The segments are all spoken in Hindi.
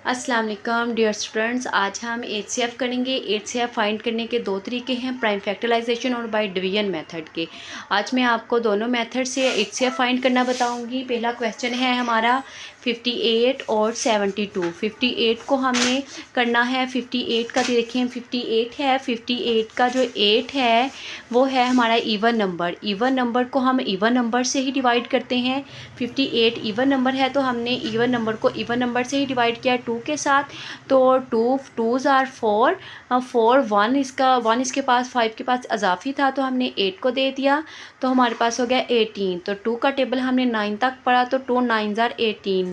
अस्सलाम वालेकुम डियर स्टूडेंट्स। आज हम एचसीएफ करेंगे। एचसीएफ फाइंड करने के दो तरीके हैं, प्राइम फैक्टराइजेशन और बाय डिवीजन मेथड के। आज मैं आपको दोनों मेथड से एचसीएफ फाइंड करना बताऊंगी। पहला क्वेश्चन है हमारा 58 और 72। 58 को हमने करना है। 58 का देखें, 58 है। 58 का जो 8 है वो है हमारा इवन नंबर। इवन नंबर को हम इवन नंबर से ही डिवाइड करते हैं। 58 इवन नंबर है तो हमने इवन नंबर को इवन नंबर से ही डिवाइड किया 2 के साथ। तो 2 आर 4, 4 1 इसका 1 इसके पास 5 के पास अजाफी था तो हमने 8 को दे दिया, तो हमारे पास हो गया 18। तो 2 का टेबल हमने 9 तक पढ़ा तो 2 9 आर 18,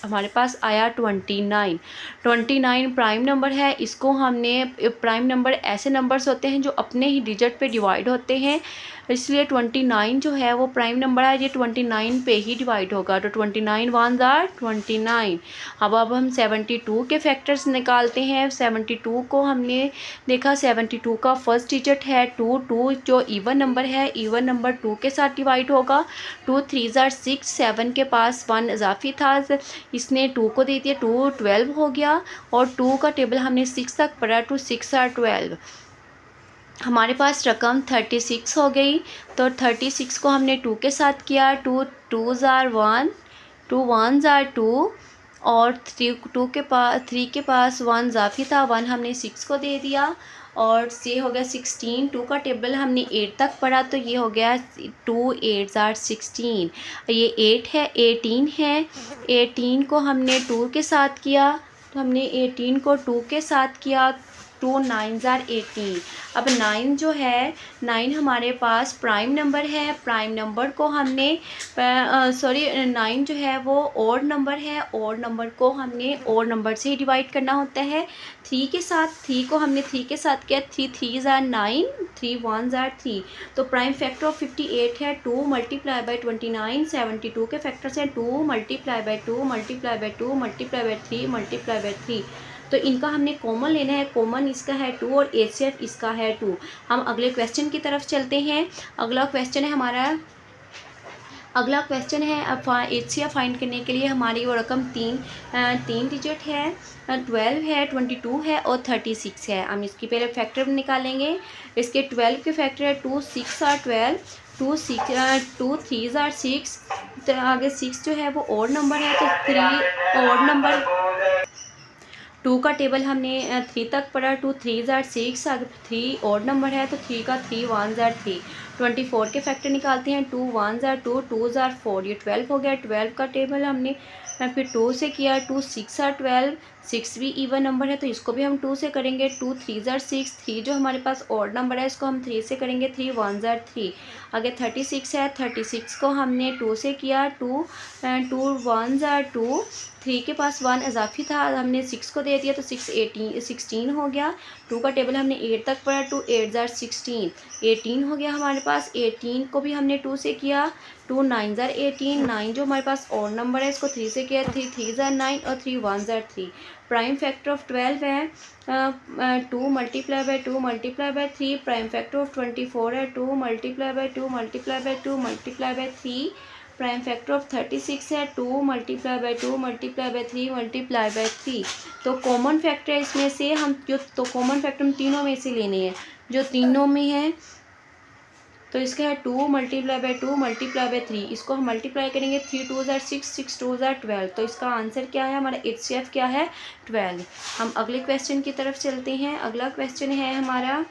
हमारे पास आया 29। 29 प्राइम नंबर है। इसको हमने, प्राइम नंबर ऐसे नंबर्स होते हैं जो अपने ही डिजिट पे डिवाइड होते हैं, इसलिए 29 जो है वो प्राइम नंबर है, ये 29 पे ही डिवाइड होगा। तो 29 1 आर 29। अब हम 72 के फैक्टर्स निकालते हैं। 72 को हमने देखा, 72 का फर्स्ट डिजिट है 2। 2 जो इवन नंबर है, इवन नंबर 2 के साथ डिवाइड होगा। 2 3 आर 6, 7 के पास 1 इजाफी था, इसने 2 को दे दिया, 2 12 हो गया। और 2 का टेबल हमने 6 तक पढ़ा, 2 6 आर 12, हमारे पास रकम 36 हो गई। तो 36 को हमने 2 के साथ किया, 2 2 आर 1, 2 1 आर 2, और 3 के पास 1 इजाफी था, 1 हमने 6 को दे दिया, और ये हो गया 16। 2 का टेबल हमने 8 तक पढ़ा तो ये हो गया 2 8 आर 16। ये 8 है, 18 है। 18 को हमने 2 के साथ किया, तो हमने 18 को 2 के साथ किया, 2 9 आर 18। अब 9 जो है, 9 हमारे पास प्राइम नंबर है। प्राइम नंबर को हमने 9 जो है वो ओड नंबर है। ओड नंबर को हमने ओड नंबर से ही डिवाइड करना होता है। 3 के साथ, 3 को हमने 3 के साथ किया, 3 3 आर 9, 3 1 आर 3। तो प्राइम फैक्टर ऑफ 58 है 2 मल्टीप्लाई बाई 29। 72 के फैक्टर्स हैं 2 multiply by 2 multiply by 2 multiply by 3 multiply by 3। तो इनका हमने कॉमन लेना है। कॉमन इसका है 2 और एचसीएफ इसका है 2। हम अगले क्वेश्चन की तरफ चलते हैं। अगला क्वेश्चन है हमारा, अगला क्वेश्चन है अब एचसीएफ फाइंड करने के लिए हमारी वो रकम तीन डिजिट है, 12 है, 22 है और 36 है। हम इसकी पहले फैक्टर निकालेंगे। इसके 12 के फैक्टर है 2 6 आर 12, 2 3 आर 6। तो आगे 6 जो है वो ओड नंबर है, तो 3 ओड नंबर। 2 का टेबल हमने 3 तक पढ़ा, 2 3 आर 6, अगर 3 ओड नंबर है तो 3 का 3 1 आर 3। 24 के फैक्टर निकालते हैं, 2 1 आर 2, 2 आर 4, ये 12 हो गया। 12 का टेबल हमने फिर 2 से किया, 2 6 आर 12, 6 भी इवन नंबर है तो इसको भी हम 2 से करेंगे। 2 3 आर 6, 3 जो हमारे पास ओड नंबर है इसको हम 3 से करेंगे, 3 1 आर 3। आगे 36 है, 36 को हमने 2 से किया, 2 1 आर 2, 3 के पास 1 इजाफी था, हमने 6 को दे दिया तो 6 16 हो गया। 2 का टेबल हमने 8 तक पढ़ा, 2 8 आर 16, 18 हो गया हमारे पास। 18 को भी हमने 2 से किया, 2 9 आर 18, 9 जो हमारे पास और नंबर है इसको 3 से किया, 3 3 आर 9 और 3 1 आर 3। प्राइम फैक्टर ऑफ 12 है 2 multiply by 2 multiply by 3। Prime factor of 24 है 2 multiply by 2 multiply by 2 multiply by 3। Prime factor of 36 है 2 multiply by 2 multiply by 3 multiply by 3। तो कॉमन फैक्टर इसमें से हम जो, तो कॉमन फैक्टर हम तीनों में से लेने हैं, जो तीनों में है। तो इसका है 2 मल्टीप्लाई बाई 2 मल्टीप्लाई बाई 3, इसको हम मल्टीप्लाई करेंगे, 3 2 आर 6, 6 2 आर 12। तो इसका आंसर क्या है, हमारा एचसीएफ क्या है, 12। हम अगले क्वेश्चन की तरफ चलते हैं। अगला क्वेश्चन है हमारा,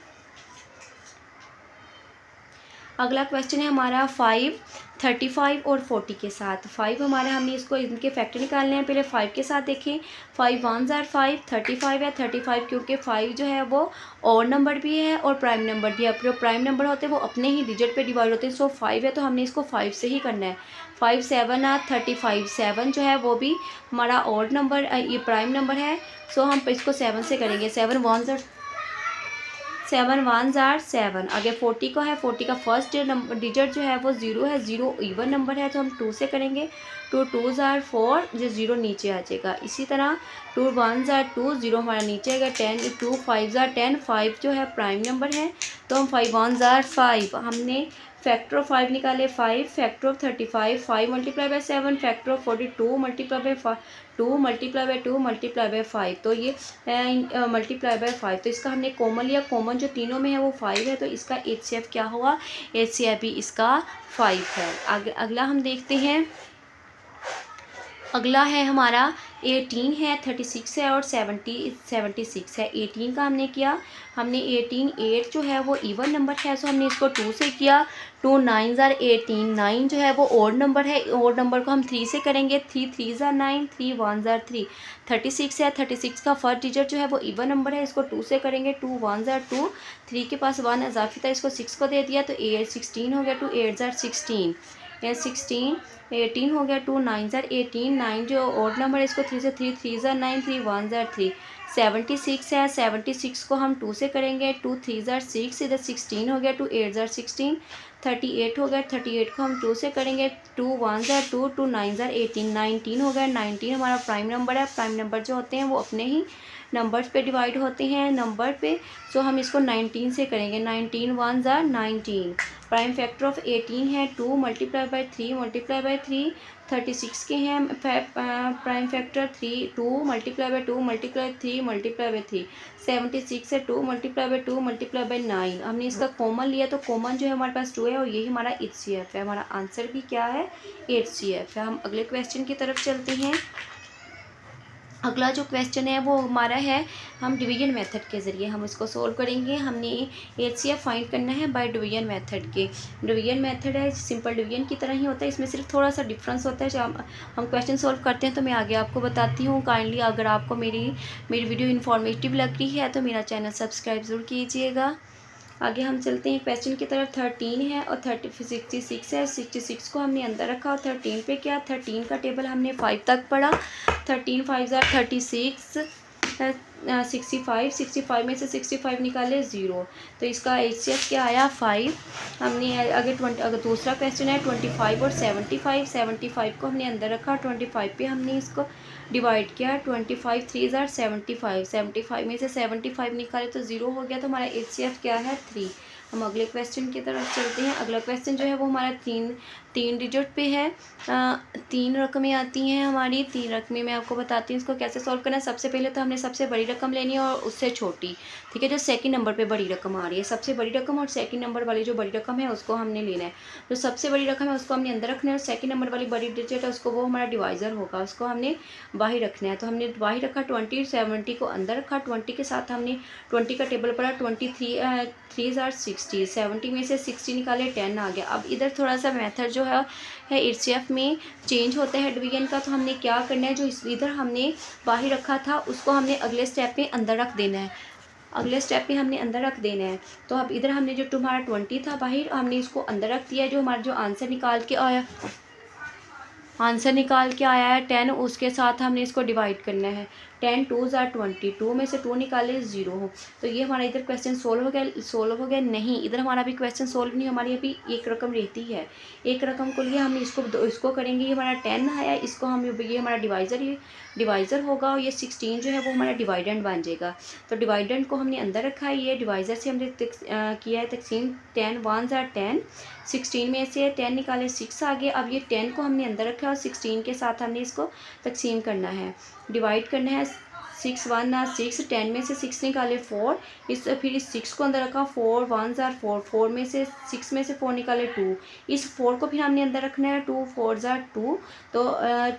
अगला क्वेश्चन है हमारा 5 35 और 40 के साथ। 5 हमारा, हमने इसको इनके फैक्टर निकालने हैं। पहले 5 के साथ देखें, 5 1 आर 5, 35 है। 35 क्योंकि 5 जो है वो और नंबर भी है और प्राइम नंबर भी है। जो प्राइम नंबर होते हैं वो अपने ही डिजिट पे डिवाइड होते हैं। सो 5 है तो हमने इसको 5 से ही करना है। 5 7 आर 35, 7 जो है वो भी हमारा और नंबर, ये प्राइम नंबर है, सो हम इसको 7 से करेंगे। 7 1 आर 7 1 आर 7। आगे 40 को है, 40 का फर्स्ट नंबर डिजिट जो है वो 0 है, 0 इवन नंबर है तो हम 2 से करेंगे। 2 2s आर 4, जो 0 नीचे आ जाएगा। इसी तरह 2 1s आर 2, 0 हमारा नीचे आएगा। 10 2 5s आर 10, 5 जो है प्राइम नंबर है, तो हम 5 1s आर 5। हमने फैक्टर ऑफ 5 निकाले 5, factor of 35 5 multiply by 7, factor of 42 multiply by 2 multiply by 2 multiply by 5, तो ये मल्टीप्लाई बाय 5, तो इसका हमने कॉमन लिया। कॉमन जो तीनों में है वो 5 है, तो इसका HCF क्या हुआ, HCF भी इसका 5 है। आगे अगला हम देखते हैं। अगला है हमारा 18 है, 36 है और 76 है। 18 का हमने किया, हमने 8 जो है वो इवन नंबर है, सो हमने इसको 2 से किया। 2 9s आर 18, 9 जो है वो ओड नंबर है, ओड नंबर को हम 3 से करेंगे। 3 3s आर 9, 3 1s आर 3। 36 है, 36 का फर्स्ट डिजिट जो है वो इवन नंबर है, इसको 2 से करेंगे। 2 1s आर 2, 3 के पास 1 इजाफी था, इसको 6 को दे दिया, तो 16 हो गया। 2 8s आर 16, 16 18 हो गया। 2 9s आर 18, 9 जो ओड नंबर है, इसको 3 से, 3 3s आर 9, 3 1s आर 3। 76 है, 76 को हम 2 से करेंगे। 2 3s आर 6, इधर 16 हो गया। 2 8s आर 16, 38 हो गया। 38 को हम 2 से करेंगे। 2 1s आर 2, 2 9s आर 18, 19 हो गया। 19 हमारा प्राइम नंबर है। प्राइम नंबर जो होते हैं वो अपने ही नंबर्स पे डिवाइड होते हैं नंबर पे, सो हम इसको 19 से करेंगे। 19 1s are 19। Prime factor of 18 है 2 मल्टीप्लाई बाय 3 मल्टीप्लाई बाय 3। 36 के हैं prime factor 3 2 multiply by 2 multiply 3 multiply by 3। 76 है 2 मल्टीप्लाई बाय 2 मल्टीप्लाई बाय 9। हमने इसका कॉमन लिया, तो कॉमन जो है हमारे पास 2 है, और यही हमारा HCF है। हमारा आंसर भी क्या है, HCF है। हम अगले क्वेश्चन की तरफ चलते हैं। अगला जो क्वेश्चन है वो हमारा है, हम डिवीजन मेथड के ज़रिए हम इसको सोल्व करेंगे। हमने HCF फाइंड करना है बाय डिवीजन मेथड के। डिवीजन मेथड है सिंपल डिवीजन की तरह ही होता है, इसमें सिर्फ थोड़ा सा डिफरेंस होता है। जब हम क्वेश्चन सोल्व करते हैं तो मैं आगे आपको बताती हूँ। काइंडली अगर आपको मेरी वीडियो इन्फॉर्मेटिव लग रही है तो मेरा चैनल सब्सक्राइब ज़रूर कीजिएगा। आगे हम चलते हैं क्वेश्चन की तरफ। 13 है और 66 है। 66 को हमने अंदर रखा और 13 पे किया। 13 का टेबल हमने 5 तक पढ़ा। 13 5 आर 36, 65 में से 65 निकाले 0, तो इसका HCF क्या आया 5। हमने अगर दूसरा क्वेश्चन है 25 और 75 को हमने अंदर रखा। 25 पे हमने इसको डिवाइड किया। 25 3s आर 75 में से 75 निकाले तो 0 हो गया, तो हमारा HCF क्या है 3। हम अगले क्वेश्चन की तरफ चलते हैं। अगला क्वेश्चन जो है वो हमारा तीन डिजिट पे है। 3 रकमें आती हैं हमारी। 3 रकमें मैं आपको बताती हूँ इसको कैसे सॉल्व करना है। सबसे पहले तो हमने सबसे बड़ी रकम लेनी है और उससे छोटी, ठीक है, जो सेकंड नंबर पे बड़ी रकम आ रही है। सबसे बड़ी रकम और सेकंड नंबर वाली जो बड़ी रकम है उसको हमने लेना है। जो सबसे बड़ी रकम है उसको हमने अंदर रखना है, और सेकंड नंबर वाली बड़ी डिजिट है उसको, वो हमारा डिवाइज़र होगा, उसको हमने बाहर रखना है। तो हमने बाहर रखा 20, 70 को अंदर रखा। 20 के साथ हमने 20 का टेबल पढ़ा। 23 3s आर 60, 70 में से 60 निकाले 10 आ गया। अब इधर थोड़ा सा मेथड जो है HCF में चेंज होता है डिवीजन का, तो हमने क्या करना है, जो इधर हमने बाहर रखा था उसको हमने अगले स्टेप में अंदर रख देना है। अगले स्टेप पे हमने अंदर रख देना है। तो अब इधर हमने जो तुम्हारा 20 था बाहर, हमने इसको अंदर रख दिया। जो हमारा जो आंसर निकाल के आया है 10, उसके साथ हमने इसको डिवाइड करना है। 10 2s आर 20, 2 में से 2 निकाले 0 हो, तो ये हमारा इधर क्वेश्चन सोल्व हो गया। नहीं, इधर हमारा भी क्वेश्चन सोल्व नहीं, हमारी अभी एक रकम रहती है। एक रकम को लिए हमने इसको करेंगे। ये हमारा 10 आया, इसको हम ये हमारा डिवाइज़र होगा, और ये 16 जो है वो हमारा डिवाइडेंड बन जाएगा। तो डिवाइडेंड को हमने अंदर रखा है, ये डिवाइज़र से हमने किया है तकसीम। 10 1s आर 10, 16 में से 10 निकाले 6 आ गए। अब ये 10 को हमने अंदर रखा और 16 के साथ हमने इसको तकसीम करना है, डिवाइड करना है। 6 1 आर 6, 10 में से 6 निकाले 4, फिर इस 6 को अंदर रखा। 4 1s आर 4, 4 में से 6 में से 4 निकाले 2, इस 4 को फिर हमने अंदर रखना है। 2 4s आर 2, तो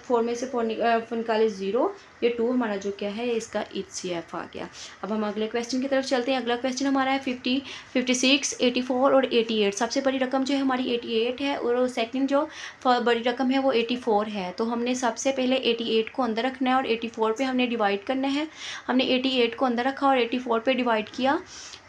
4 में से 4 निकाले 0, ये 2 हमारा जो क्या है इसका HCF आ गया। अब हम अगले क्वेश्चन की तरफ चलते हैं। अगला क्वेश्चन हमारा है 50 56 84 और 88। सबसे बड़ी रकम जो है हमारी 88 है, और सेकंड जो बड़ी रकम है वो 84 है। तो हमने सबसे पहले 88 को अंदर रखना है और 84 पे हमने डिवाइड करना है। हमने 88 को अंदर रखा और 84 पे डिवाइड किया,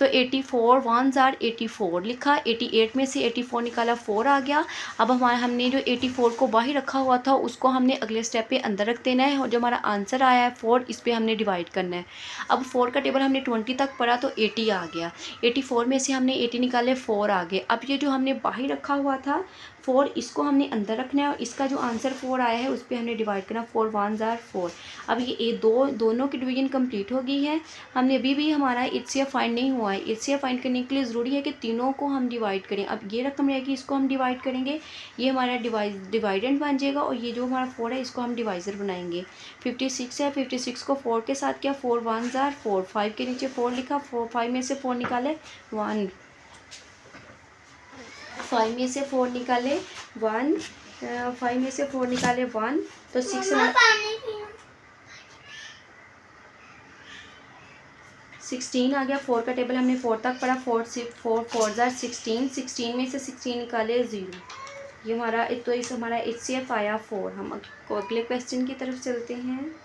तो 84 1s आर 84 लिखा। 88 में से 84 निकाला 4 आ गया। अब हमने जो 84 को बाहर रखा हुआ था उसको हमने अगले स्टेप पे अंदर रख देना है, और जो हमारा आंसर आया है 4, इस पे हमने डिवाइड करना है। अब 4 का टेबल हमने 20 तक पढ़ा तो 80 आ गया। 84 में से हमने 80 निकाले 4 आ गए। अब ये जो हमने बाहर रखा हुआ था 4 इसको हमने अंदर रखना है और इसका जो आंसर 4 आया है उस पर हमने डिवाइड करना। 4 1 ज़ार 4। अब ये दोनों की डिवीजन कंप्लीट हो गई है। हमने अभी भी हमारा HCF फाइंड नहीं हुआ है। HCF फाइंड करने के लिए ज़रूरी है कि तीनों को हम डिवाइड करें। अब ये रकम रहेगी, इसको हम डिवाइड करेंगे, ये हमारा डिवाइडेंड बन जाएगा और ये जो हमारा 4 है इसको हम डिवाइज़र बनाएंगे। 56 है, 56 को 4 के साथ किया, 4 1 ज़ार 4, 5 के नीचे 4 लिखा, 5 में से 4 निकाले 1, 5 में से 4 निकाले 1, 5 में से 4 निकाले 1, तो 16 आ गया। 4 का टेबल हमने 4 तक पढ़ा। 4 ज़ार 16, 16 में से 16 निकाले 0। ये हमारा तो इस हमारा HCF आया 4। हम अगले क्वेश्चन की तरफ चलते हैं।